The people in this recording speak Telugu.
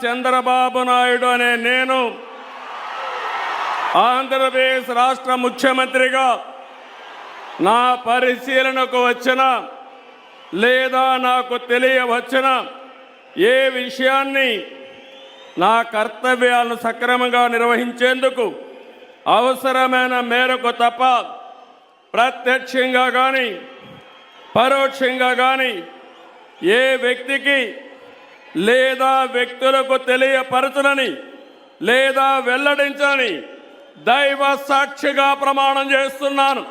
చంద్రబాబు నాయుడు అనే నేను ఆంధ్రప్రదేశ్ రాష్ట్ర ముఖ్యమంత్రిగా నా పరిశీలనకు వచ్చిన లేదా నాకు తెలియవచ్చిన ఏ విషయాన్ని నా కర్తవ్యాలను సక్రమంగా నిర్వహించేందుకు అవసరమైన మేరకు తప్ప ప్రత్యక్షంగా కానీ పరోక్షంగా కానీ ఏ వ్యక్తికి లేదా వ్యక్తులకు తెలియపరచనని లేదా వెల్లడించని దైవ సాక్షిగా ప్రమాణం చేస్తున్నాను.